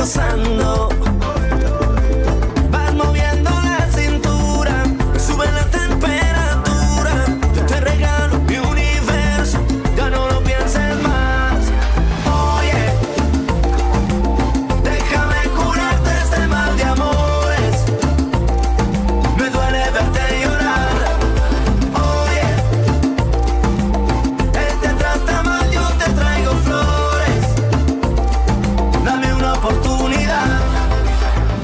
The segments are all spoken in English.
gozando. Vas moviendo la cintura, me sube la temperatura. Yo te regalo mi universo, ya no lo pienses más. Oye, déjame curarte este mal de amores. Me duele verte llorar. Oye, él te trata mal, yo te traigo flores. Dame una oportunidad.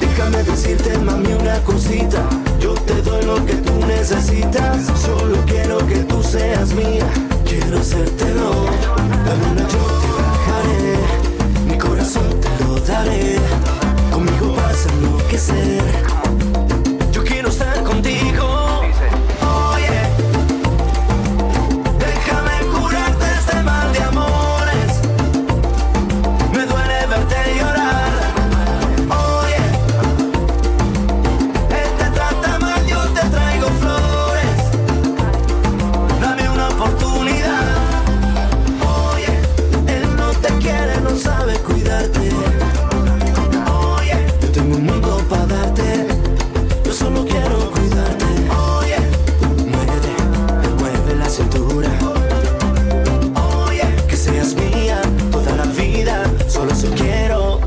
Déjame decirte, mami, una cosita. Yo te doy lo que tú necesitas. Solo quiero que tú seas mía. Quiero hacértelo. La luna yo te bajaré. Mi corazón te lo daré. Conmigo vas a enloquecer. Yo quiero estar contigo. Oye, déjame curarte este mal de amores. Me duele verte llorar. Oye, él te trata mal, yo te traigo flores. Dame una oportunidad. Oye, él no te quiere, no sabe cuidarte. Oye, yo tengo un mundo para darte. Yo solo quiero cuidarte. Oye, mueve la cintura. Oye, que seas mía toda la vida. Solo eso quiero.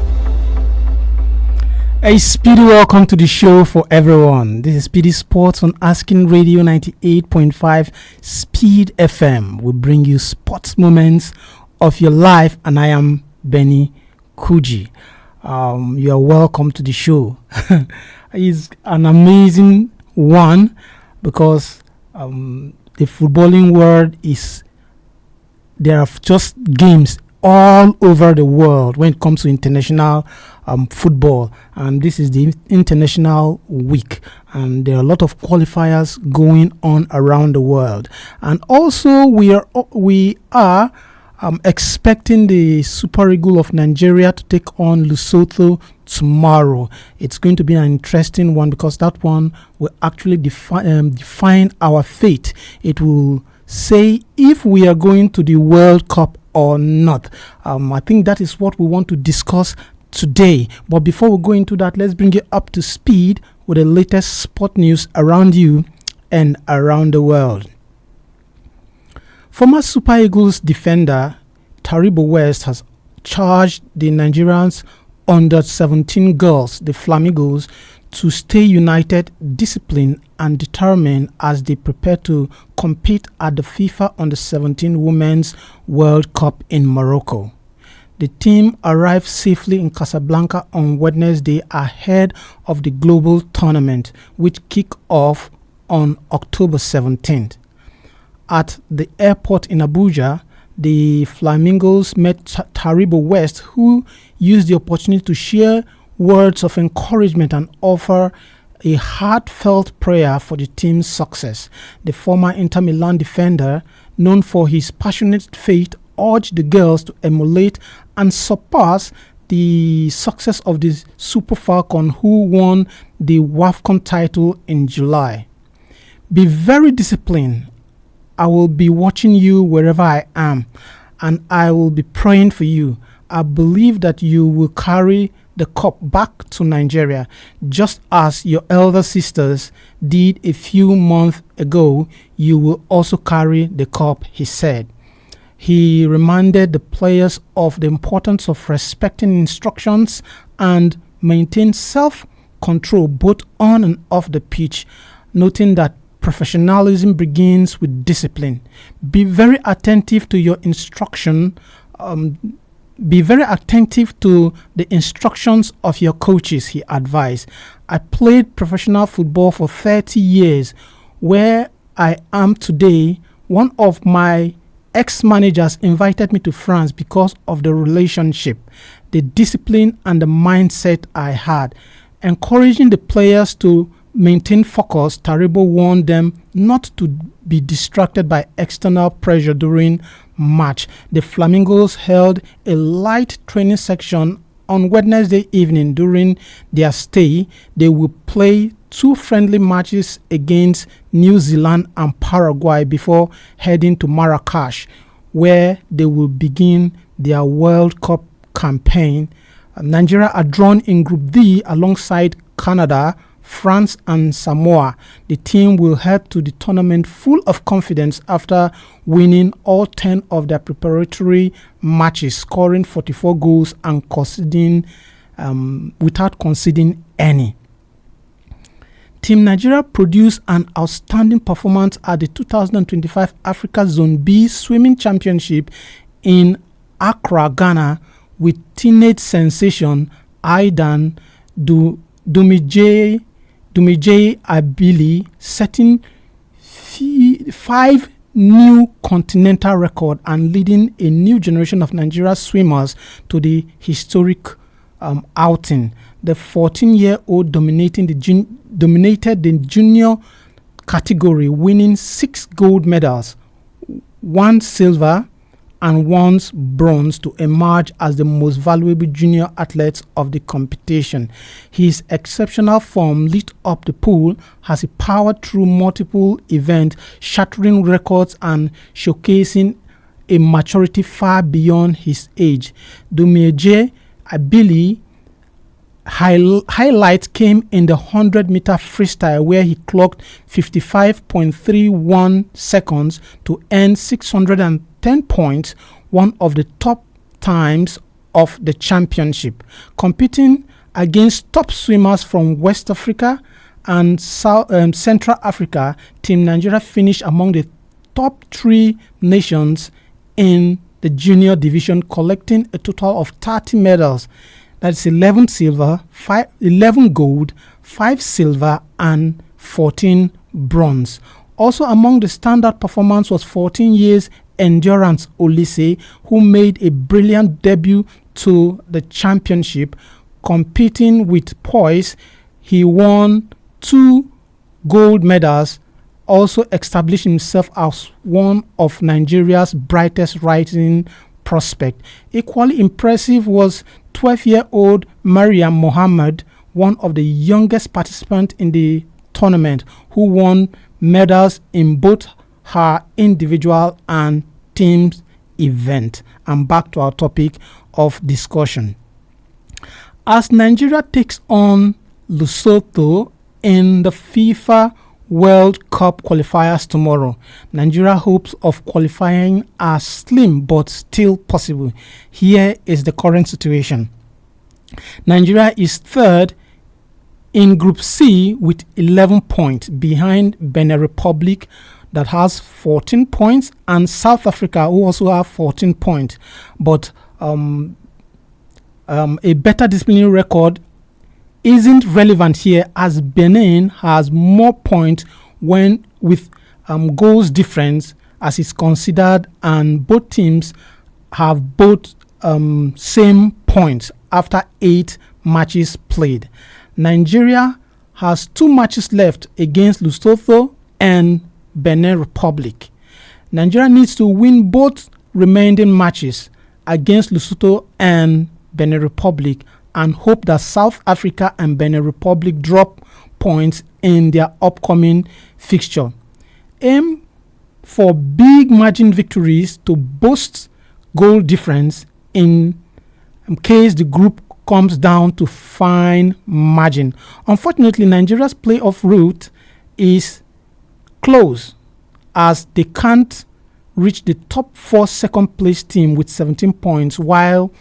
Hey Speedy, welcome to the show for everyone. This is Speedy Sports on Asking Radio 98.5 Speed FM. We bring you sports moments of your life, and I am Benny Kuji. You are welcome to the show. It's an amazing one because the footballing world is, there are just games all over the world when it comes to international football, and this is the international week, and there are a lot of qualifiers going on around the world, and also we are expecting the Super Eagles of Nigeria to take on Lesotho tomorrow. It's going to be an interesting one because that one will actually define our fate. It will say if we are going to the World Cup or not. I think that is what we want to discuss today. But before we go into that, let's bring you up to speed with the latest sport news around you and around the world. Former Super Eagles defender Taribo West has charged the Nigerians under-17 girls, the Flamingos, to stay united, disciplined and determined as they prepare to compete at the FIFA Under-17 Women's World Cup in Morocco. The team arrived safely in Casablanca on Wednesday ahead of the global tournament, which kicked off on October 17th. At the airport in Abuja, the Flamingos met Taribo West, who used the opportunity to share words of encouragement and offer a heartfelt prayer for the team's success. The former Inter Milan defender, known for his passionate faith, urged the girls to emulate and surpass the success of the Super Falcon, who won the WAFCON title in July. Be very disciplined. I will be watching you wherever I am, and I will be praying for you. I believe that you will carry the cup back to Nigeria, just as your elder sisters did a few months ago. You will also carry the cup, he said. He reminded the players of the importance of respecting instructions and maintain self-control both on and off the pitch, noting that professionalism begins with discipline. Be very attentive to your instruction. Be very attentive to the instructions of your coaches, he advised. I played professional football for 30 years. Where I am today, one of my ex-managers invited me to France because of the relationship, the discipline and the mindset I had. Encouraging the players to maintain focus, Taribo warned them not to be distracted by external pressure during match. The Flamingos held a light training section on Wednesday evening. During their stay, they will play 2 friendly matches against New Zealand and Paraguay before heading to Marrakesh, where they will begin their World Cup campaign Nigeria are drawn in Group D alongside Canada, France and Samoa. The team will head to the tournament full of confidence after winning all 10 of their preparatory matches, scoring 44 goals and conceding without conceding any. Team Nigeria produced an outstanding performance at the 2025 Africa Zone B Swimming Championship in Accra, Ghana, with teenage sensation Aidan Dumije Abili setting 5 new continental record and leading a new generation of Nigeria swimmers to the historic outing. The 14-year-old dominated the junior category, winning 6 gold medals, 1 silver and 1 bronze, to emerge as the most valuable junior athlete of the competition. His exceptional form lit up the pool as he powered through multiple events, shattering records and showcasing a maturity far beyond his age. Dumije Abili highlight came in the 100-meter freestyle, where he clocked 55.31 seconds to earn 610 points, one of the top times of the championship. Competing against top swimmers from West Africa and Central Africa, Team Nigeria finished among the top 3 nations in the junior division, collecting a total of 30 medals. That's 11 silver, 11 gold, 5 silver, and 14 bronze. Also among the standout performance was 14 years Endurance Olise, who made a brilliant debut to the championship. Competing with poise, he won 2 gold medals, also established himself as one of Nigeria's brightest rising prospect. Equally impressive was 12-year-old Mariam Mohammed, one of the youngest participants in the tournament, who won medals in both her individual and teams event. And back to our topic of discussion. As Nigeria takes on Lesotho in the FIFA World Cup qualifiers tomorrow, Nigeria hopes of qualifying are slim but still possible. Here is the current situation. Nigeria is third in Group C with 11 points, behind Benin Republic that has 14 points and South Africa, who also have 14 points. But a better disciplinary record isn't relevant here, as Benin has more points when with goals difference as is considered, and both teams have both same points after 8 matches played. Nigeria has 2 matches left against Lesotho and Benin Republic. Nigeria needs to win both remaining matches against Lesotho and Benin Republic and hope that South Africa and Benin Republic drop points in their upcoming fixture. Aim for big margin victories to boost goal difference in case the group comes down to fine margin. Unfortunately, Nigeria's playoff route is close, as they can't reach the top 4 second place team with 17 points, while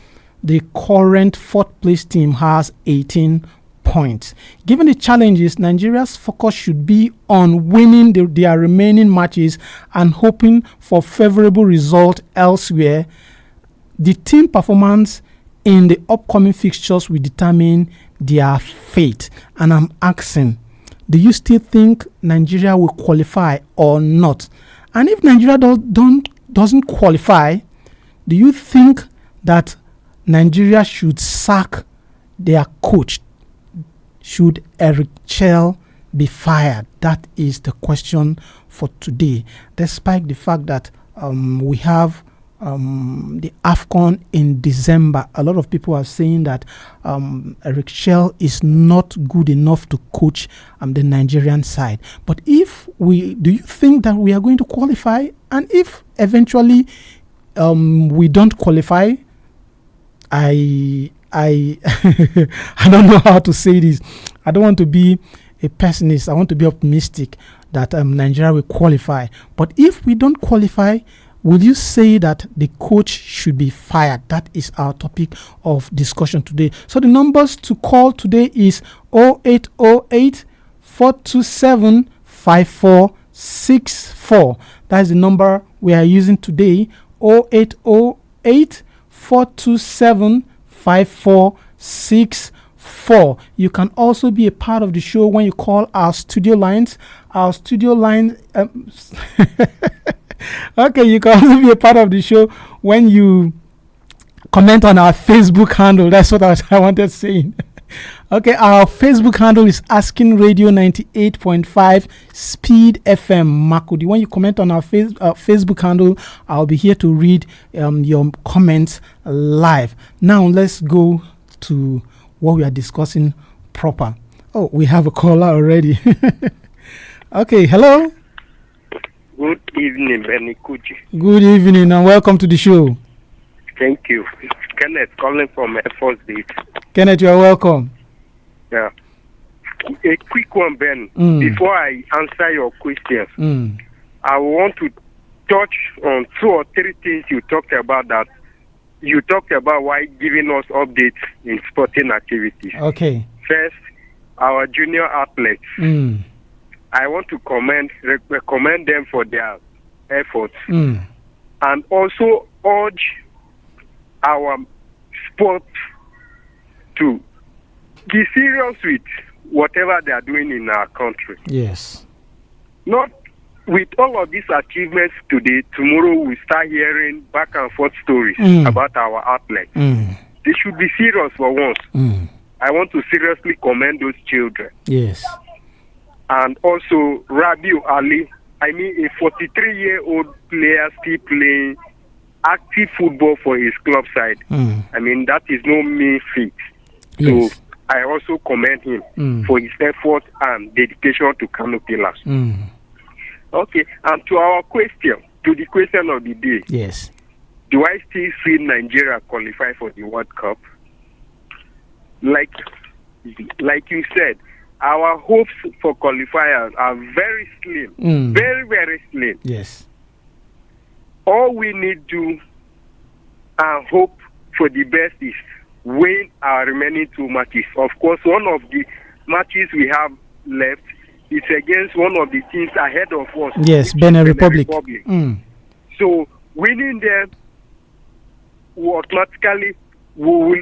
the current 4th place team has 18 points. Given the challenges, Nigeria's focus should be on winning their remaining matches and hoping for favorable result elsewhere. The team performance in the upcoming fixtures will determine their fate. And I'm asking, do you still think Nigeria will qualify or not? And if Nigeria doesn't qualify, do you think that Nigeria should sack their coach? Should Eric Chell be fired? That is the question for today. Despite the fact that we have the AFCON in December, a lot of people are saying that Eric Chell is not good enough to coach the Nigerian side. But do you think that we are going to qualify? And if eventually we don't qualify, I I I don't know how to say this. I don't want to be a pessimist. I want to be optimistic that Nigeria will qualify. But if we don't qualify, will you say that the coach should be fired? That is our topic of discussion today. So the numbers to call today is 0808 427 5464. That is the number we are using today. 0808 427 5464. You can also be a part of the show when you call our studio lines. Our studio line. Okay, you can also be a part of the show when you comment on our Facebook handle. That's what I wanted saying. Okay, our Facebook handle is Asking Radio 98.5 Speed FM Makudi. When you comment on our Facebook handle, I'll be here to read your comments live. Now let's go to what we are discussing proper. Oh, we have a caller already. Okay, hello. Good evening, Benny Kuji. Good evening and welcome to the show. Thank you. It's Kenneth calling from Air Force Base. Kenneth, you are welcome. Yeah. A quick one, Ben. Before I answer your questions, I want to touch on 2 or 3 things you talked about that you talked about why giving us updates in sporting activities. Okay. First, our junior athletes. I want to recommend them for their efforts and also urge our sport to be serious with whatever they are doing in our country. Yes. Not with all of these achievements today, tomorrow we start hearing back and forth stories about our athletes. They should be serious for once. I want to seriously commend those children. Yes. And also Rabiu Ali, a 43-year-old player still playing active football for his club side. That is no mean feat. Yes. So I also commend him for his effort and dedication to Kano Pillars. Okay, and to the question of the day. Yes. Do I still see Nigeria qualify for the World Cup? Like you said, our hopes for qualifiers are very slim. Very, very slim. Yes. All we need to and hope for the best is win our remaining 2 matches. Of course, one of the matches we have left is against one of the teams ahead of us. Yes, Benin Republic. So winning them will automatically will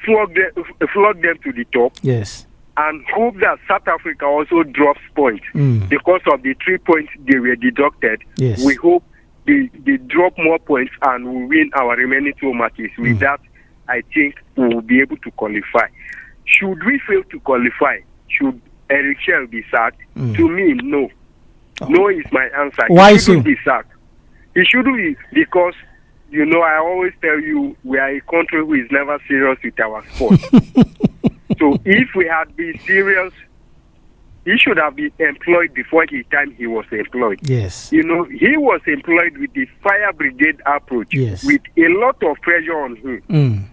flog them to the top. Yes. And hope that South Africa also drops points because of the 3 points they were deducted. Yes. We hope they drop more points and we win our remaining 2 matches. With that, I think we will be able to qualify. Should we fail to qualify, should Eric Shell be sacked? To me, no. No is my answer. Why he so? shouldn't be sacked. He shouldn't be, because, I always tell you, we are a country who is never serious with our sport. So if we had been serious, he should have been employed before the time he was employed. Yes. He was employed with the fire brigade approach, with a lot of pressure on him.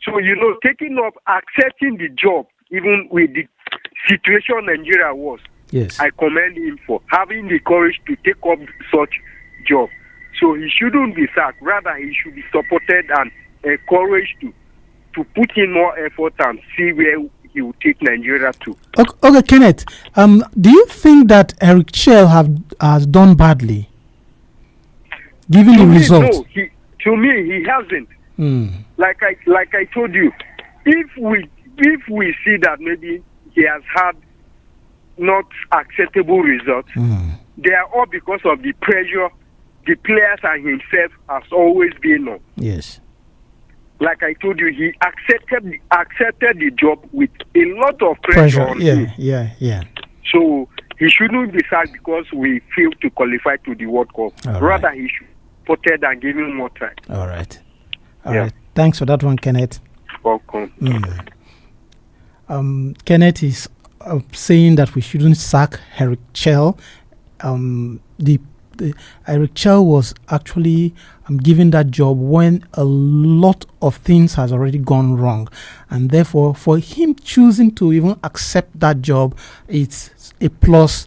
So, taking up, accepting the job, even with the situation Nigeria was, I commend him for having the courage to take up such job. So he shouldn't be sacked. Rather, he should be supported and encouraged to put in more effort and see where he will take Nigeria to. Okay, Kenneth, do you think that Eric Shell has done badly, given the results? No, to me, he hasn't. Like I told you, if we see that maybe he has had not acceptable results, they are all because of the pressure the players and himself has always been on. Yes. Like I told you, he accepted the job with a lot of pressure on him. Yeah. So he shouldn't be sacked because we failed to qualify to the World Cup. Rather, he should be supported and give him more time. All right. Thanks for that one, Kenneth. Welcome. Kenneth is saying that we shouldn't sack Eric Shell. The Eric Chell was actually given that job when a lot of things has already gone wrong, and therefore for him choosing to even accept that job, it's a plus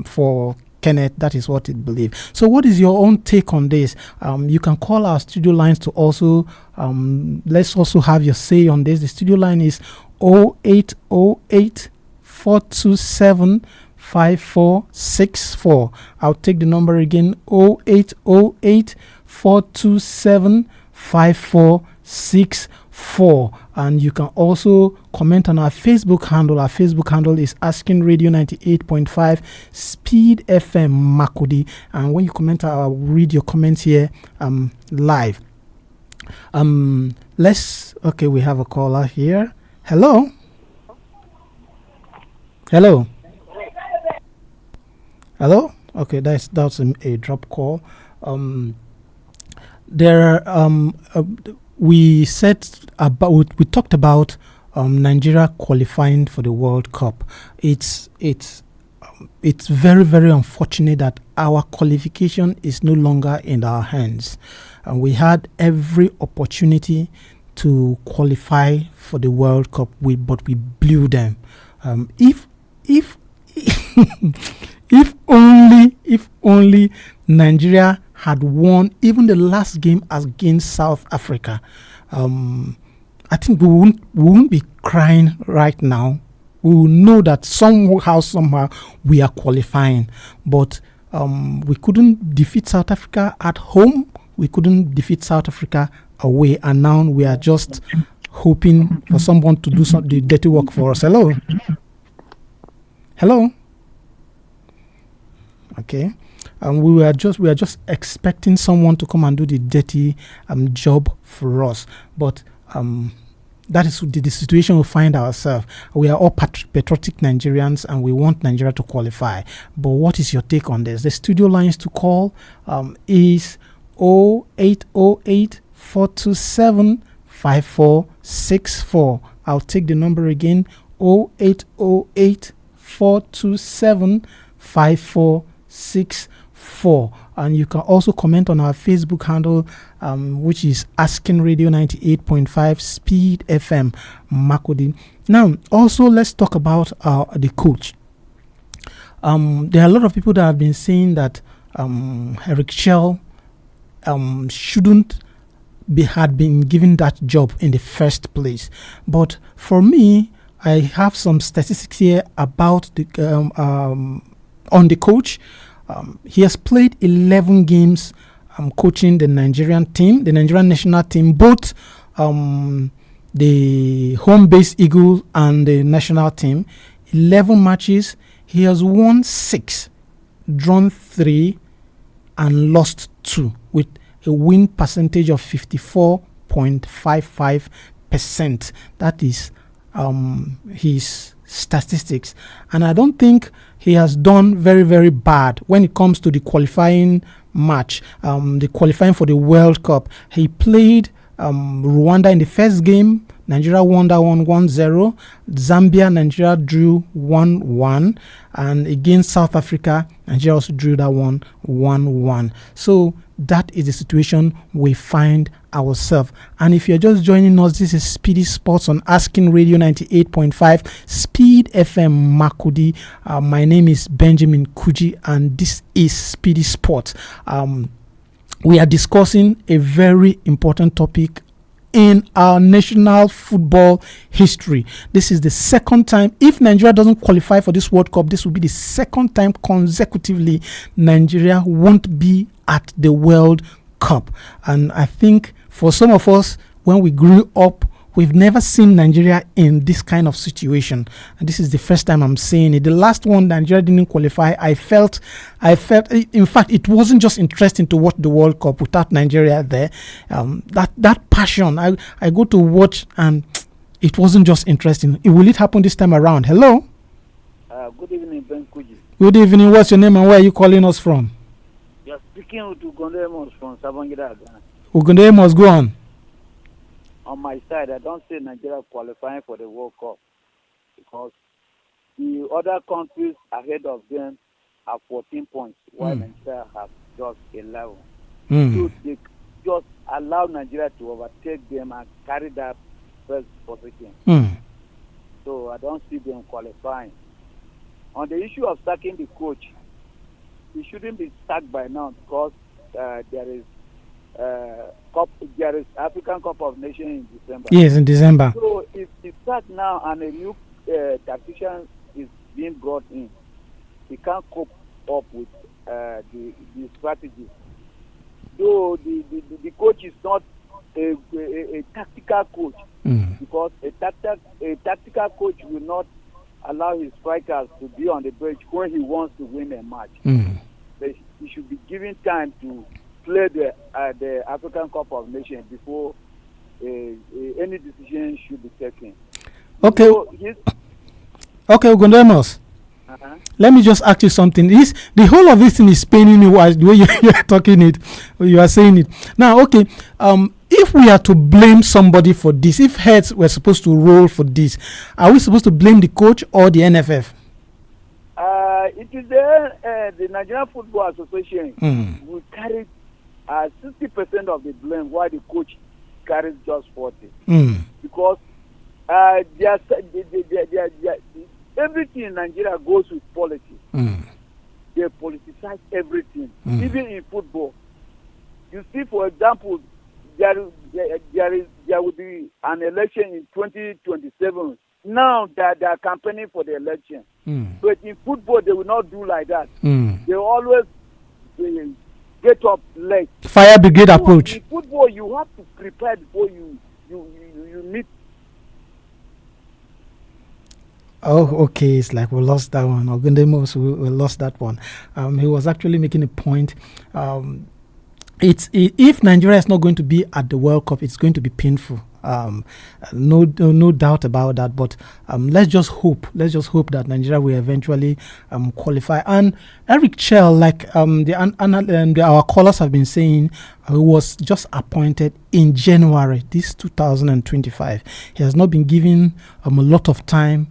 for Kenneth. That is what it believes. So what is your own take on this? You can call our studio lines to also let's also have your say on this. The studio line is 0808 427 5464. I'll take the number again, 0808 427 5464. And you can also comment on our Facebook handle. Our Facebook handle is Asking Radio 98.5 Speed FM Makudi. And when you comment, I'll read your comments here live. We have a caller here. Hello. Okay, that's a drop call. We talked about Nigeria qualifying for the World Cup. It's very, very unfortunate that our qualification is no longer in our hands. We had every opportunity to qualify for the World Cup, but we blew them. If only Nigeria had won even the last game against South Africa, I think we won't be crying right now. We will know that somehow we are qualifying. But we couldn't defeat South Africa at home. We couldn't defeat South Africa away. And now we are just hoping for someone to do the dirty work for us. Hello? Okay. We are just expecting someone to come and do the dirty job for us. But that is the situation we find ourselves. We are all patriotic Nigerians and we want Nigeria to qualify. But what is your take on this? The studio lines to call is 0808 427 5464. I'll take the number again, 0808 427 5464. And you can also comment on our Facebook handle, which is Asking Radio 98.5 Speed FM Makudi. Now, also let's talk about the coach. There are a lot of people that have been saying that Eric Chell shouldn't had been given that job in the first place. But for me, I have some statistics here about the on the coach. He has played 11 games coaching the Nigerian team, the Nigerian national team, both the home-based Eagles and the national team. 11 matches. He has won 6, drawn 3, and lost 2, with a win percentage of 54.55%. That is his statistics. And I don't think he has done very, very bad when it comes to the qualifying match, the qualifying for the World Cup. He played Rwanda in the first game. Nigeria won that one 1-0. Zambia, Nigeria drew 1-1. And against South Africa, Nigeria also drew that one 1-1. So that is the situation we find ourselves. And if you're just joining us, this is Speedy Sports on Asking Radio 98.5 Speed FM Makudi. My name is Benjamin Kuji, and this is Speedy Sports. We are discussing a very important topic in our national football history. This is the second time, if Nigeria doesn't qualify for this World Cup, this will be the second time consecutively Nigeria won't be at the World Cup. And I think for some of us, when we grew up, we've never seen Nigeria in this kind of situation. And this is the first time I'm saying it. The last one, Nigeria didn't qualify. I felt, in fact, it wasn't just interesting to watch the World Cup without Nigeria there. That passion, I go to watch, and it wasn't just interesting. Will it happen this time around? Hello? Good evening, Ben Kuji. Good evening. What's your name and where are you calling us from? You're speaking with Ugonde Amos from Sabangida. Ugonde Amos, go on. On my side, I don't see Nigeria qualifying for the World Cup because the other countries ahead of them have 14 points, while Nigeria have just 11. Mm. So they just allow Nigeria to overtake them and carry that first position. Mm. So I don't see them qualifying. On the issue of sacking the coach, he shouldn't be sacked by now because there is African Cup of Nations in December. Yes, in December. So if he's sacked now and a new tactician is being brought in, he can't cope up with the strategy. So the coach is not a tactical coach, because a tactical coach will not allow his strikers to be on the bench when he wants to win a match. He should be given time to play the African Cup of Nations before any decision should be taken. Okay. So okay, Ugondemos. Let me just ask you something. The whole of this thing is paining you as the way you are talking it, or you are saying it. Now, okay, if we are to blame somebody for this, if heads were supposed to roll for this, are we supposed to blame the coach or the NFF? It is the Nigerian Football Association will carry 60% of the blame, while the coach carries just 40%. Because everything in Nigeria goes with politics. They politicize everything, even in football. You see, for example, there will be an election in 2027. Now that they are campaigning for the election. But in football, they will not do like that. They always get up late. Fire brigade approach. In football, you have to prepare before you meet. Oh, okay. It's like we lost that one. Ogundemos, we lost that one. He was actually making a point. If Nigeria is not going to be at the World Cup, it's going to be painful. No doubt about that. But let's just hope that Nigeria will eventually qualify. And Eric Chell, like our callers have been saying, was just appointed in January this 2025. He has not been given a lot of time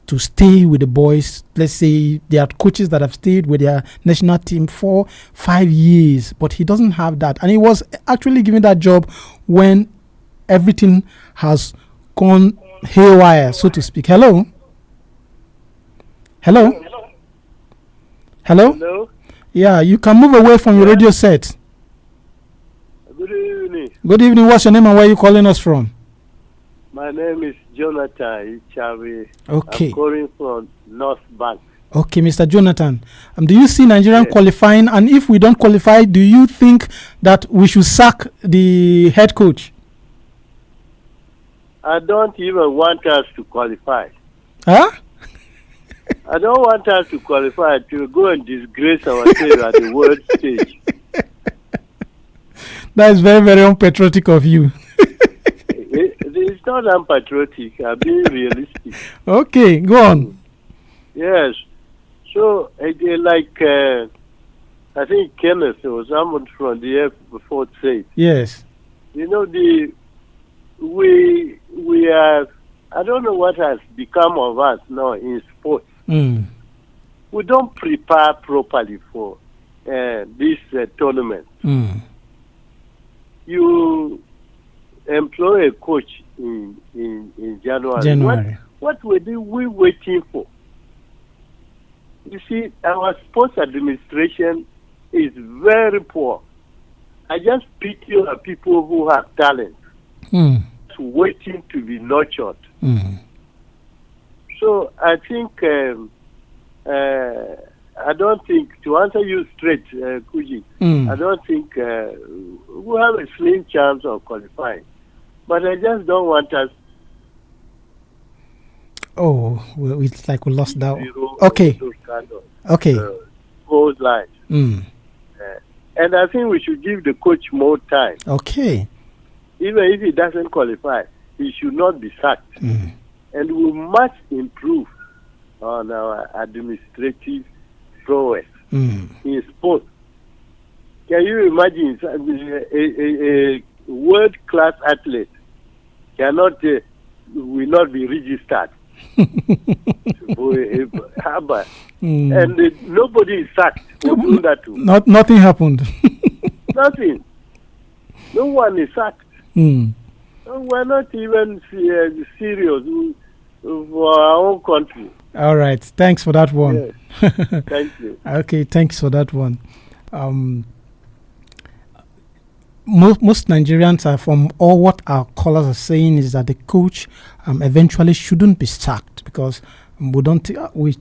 to stay with the boys. Let's say there are coaches that have stayed with their national team for 5 years, but he doesn't have that. And he was actually given that job when everything has gone haywire, so to speak. Hello? Yeah, you can move away from your radio set. Good evening. Good evening. What's your name and where are you calling us from? My name is Jonathan Ichawe. Okay. I'm calling from North Bank. Okay, Mr. Jonathan. Do you see Nigerian qualifying? And if we don't qualify, do you think that we should sack the head coach? I don't even want us to qualify. Huh? I don't want us to qualify to go and disgrace ourselves at the world stage. That is very, very unpatriotic of you. It's not unpatriotic. I'm being realistic. Okay, go on. Yes. So, I think Kenneth or someone from the Air before said. Yes. You know, we are. I don't know what has become of us now in sports. We don't prepare properly for this tournament. You employ a coach in January. What were we waiting for? You see, our sports administration is very poor. I just pity the people who have talent, waiting to be nurtured. So I think, I don't think, to answer you straight, Kuji, I don't think we have a slim chance of qualifying. But I just don't want us. Oh, it's like we lost that. Okay. Okay. Goals lines. And I think we should give the coach more time. Okay. Even if he doesn't qualify, he should not be sacked. And we must improve on our administrative prowess in sports. Can you imagine a world-class athlete will not be registered And nobody is sacked for doing that too. Nothing happened. Nothing. No one is sacked. We're not even serious for our own country. All right. Thanks for that one. Yes. Thank you. Okay. Thanks for that one. Most Nigerians are, from all what our callers are saying, is that the coach eventually shouldn't be sacked, because we don't. We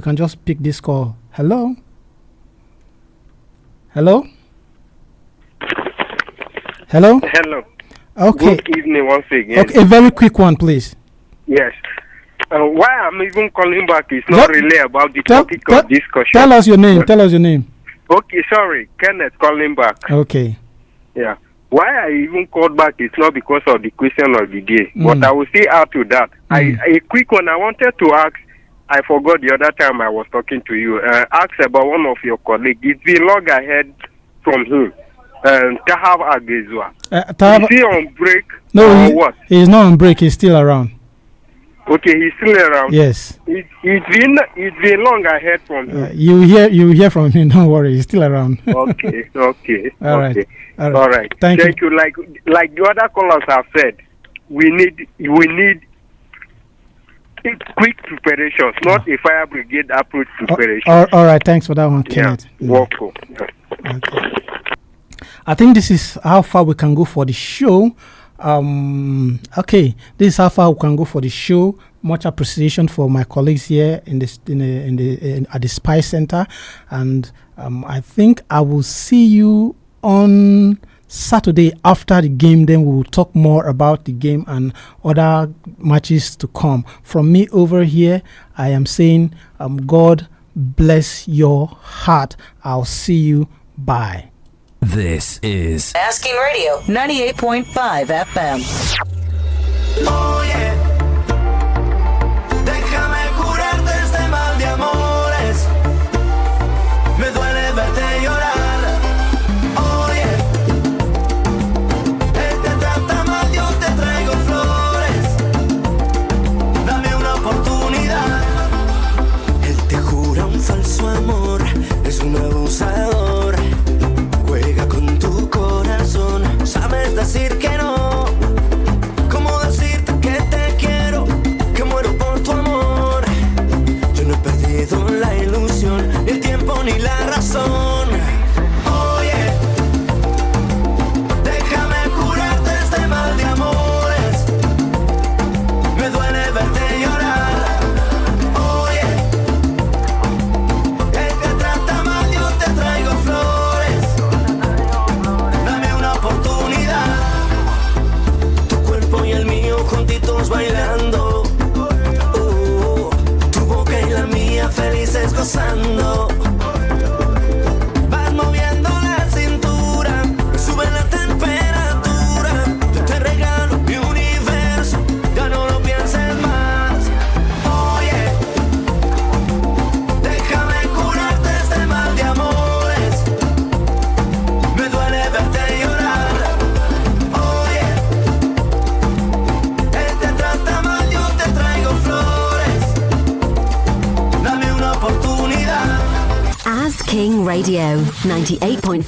can just pick this call. Hello. Hello. Hello. Hello. Okay. Good evening once again. Okay, a very quick one, please. Yes. Why I'm even calling back is not really about the topic of discussion. Tell us your name. Tell us your name. Okay, sorry. Kenneth calling back. Okay. Yeah. Why I even called back is not because of the question of the day, but I will still add to that. A quick one I wanted to ask, I forgot the other time I was talking to you, ask about one of your colleagues. It's been long ahead from him. Tahab Agezwa. Is he on break? No, or what? He's not on break. He's still around. Okay, he's still around. Yes. It's been long ahead from him. You hear from him. Don't worry. He's still around. Okay. All right. Thank you. Like the other callers have said, we need quick preparations, not a fire brigade approach preparation. All right. Thanks for that one, Kenneth. Welcome. Okay. I think this is how far we can go for the show. Okay, this is how far we can go for the show. Much appreciation for my colleagues here at the Spice Center, and I think I will see you on Saturday after the game. Then we will talk more about the game and other matches to come. From me over here, I am saying, God bless your heart. I'll see you. Bye. This is Asking Radio 98.5 FM. Oh yeah. Déjame curarte este mal de amores. Me duele verte llorar. Oh yeah. Él te trata mal, yo te traigo flores. Dame una oportunidad. Él te jura un falso amor. Es un abusador. Juega con tu corazón. Sabes decir que no. ¿Cómo decirte que te quiero? Que muero por tu amor. Yo no he perdido la ilusión, ni el tiempo ni la razón. Oye, déjame curarte este mal de amores. Me duele verte llorar. Oye, él te trata mal, yo te traigo flores. Dame una oportunidad. Tu cuerpo y el mío juntitos bailando. Tu boca y la mía felices gozando. Vas moviendo la cintura, sube la temperatura. Yo te regalo mi universo, ya no lo pienses más. Oye, déjame curarte este mal de amores. Me duele verte llorar. Oye, él te trata mal, yo te traigo flores. Dame una oportunidad. As King Radio 98.5